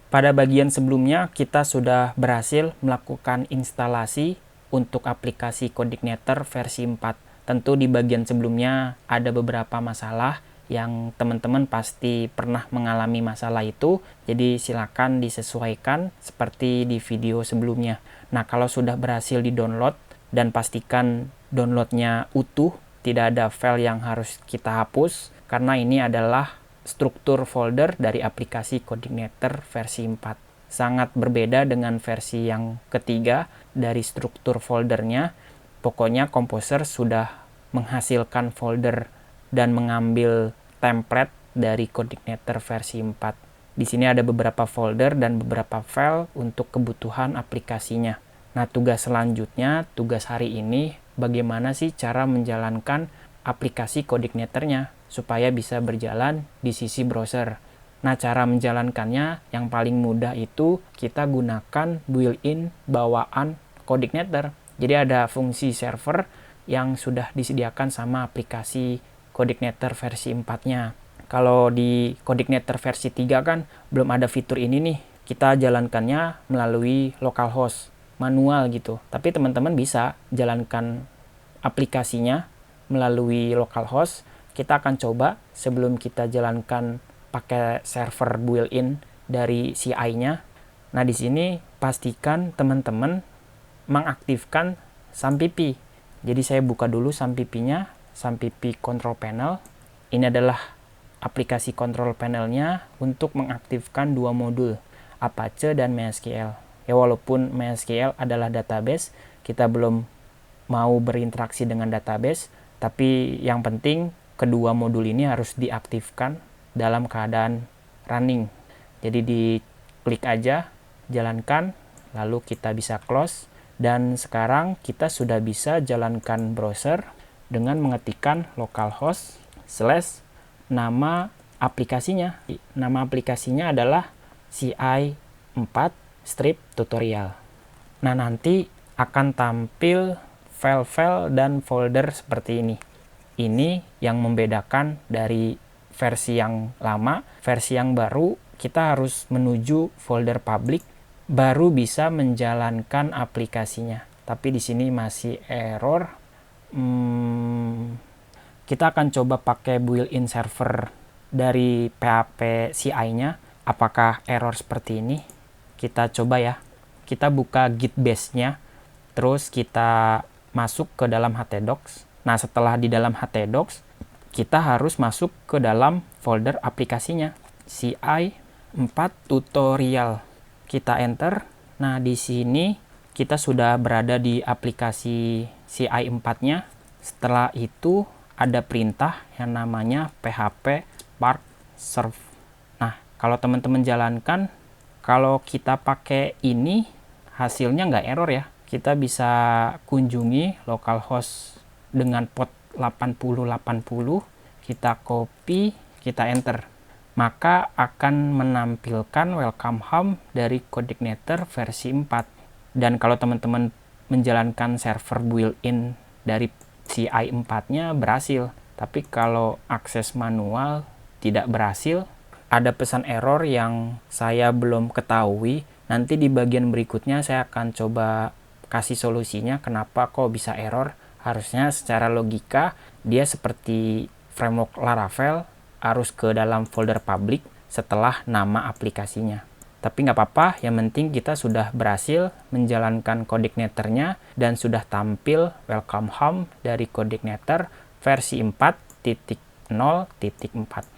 Pada bagian sebelumnya kita sudah berhasil melakukan instalasi untuk aplikasi Coordinator versi 4. Tentu di bagian sebelumnya ada beberapa masalah yang teman-teman pasti pernah mengalami masalah itu, jadi silakan disesuaikan seperti di video sebelumnya. Nah, kalau sudah berhasil di-download dan pastikan downloadnya utuh, tidak ada file yang harus kita hapus, karena ini adalah struktur folder dari aplikasi Coordinator versi 4. Sangat berbeda dengan versi yang ketiga dari struktur foldernya. Pokoknya Composer sudah menghasilkan folder dan mengambil template dari Coordinator versi 4. Di sini ada beberapa folder dan beberapa file untuk kebutuhan aplikasinya. Nah, tugas selanjutnya, tugas hari ini, bagaimana sih cara menjalankan aplikasi Coordinator-nya supaya bisa berjalan di sisi browser. Nah, cara menjalankannya yang paling mudah itu kita gunakan built-in bawaan Coordinator. Jadi ada fungsi server yang sudah disediakan sama aplikasi Coordinator versi 4-nya. Kalau di Coordinator versi 3 kan belum ada fitur ini nih. Kita jalankannya melalui localhost, manual gitu. Tapi teman-teman bisa jalankan aplikasinya melalui localhost. Kita akan coba sebelum kita jalankan pakai server built-in dari CI-nya. Nah, di sini pastikan teman-teman mengaktifkan SAMPP. Jadi saya buka dulu SAMPP-nya, SAMPP Control Panel. Ini adalah aplikasi control panelnya untuk mengaktifkan dua modul, Apache dan MySQL. Ya, walaupun MySQL adalah database, kita belum mau berinteraksi dengan database, tapi yang penting kedua modul ini harus diaktifkan dalam keadaan running. Jadi diklik aja, jalankan, lalu kita bisa close. Dan sekarang kita sudah bisa jalankan browser dengan mengetikkan localhost / nama aplikasinya. Nama aplikasinya adalah CI4 strip tutorial. Nah, nanti akan tampil file-file dan folder seperti ini. Ini yang membedakan dari versi yang lama. Versi yang baru kita harus menuju folder public baru bisa menjalankan aplikasinya. Tapi di sini masih error. Kita akan coba pakai built-in server dari PHP CI-nya. Apakah error seperti ini? Kita coba ya. Kita buka git base-nya. Terus kita masuk ke dalam htdocs. Nah, setelah di dalam htdocs, kita harus masuk ke dalam folder aplikasinya. CI4 tutorial. Kita enter. Nah, di sini kita sudah berada di aplikasi CI4-nya. Setelah itu ada perintah yang namanya php spark serve. Nah, kalau teman-teman jalankan, kalau kita pakai ini, hasilnya nggak error ya. Kita bisa kunjungi localhost dengan port 8080, kita copy, kita enter. Maka akan menampilkan welcome home dari Coordinator versi 4. Dan kalau teman-teman menjalankan server built-in dari CI4-nya berhasil. Tapi kalau akses manual tidak berhasil, ada pesan error yang saya belum ketahui. Nanti di bagian berikutnya saya akan coba kasih solusinya kenapa kok bisa error. Harusnya secara logika dia seperti framework Laravel harus ke dalam folder public setelah nama aplikasinya. Tapi nggak apa-apa, yang penting kita sudah berhasil menjalankan Coordinator-nya dan sudah tampil welcome home dari Coordinator versi 4.0.4.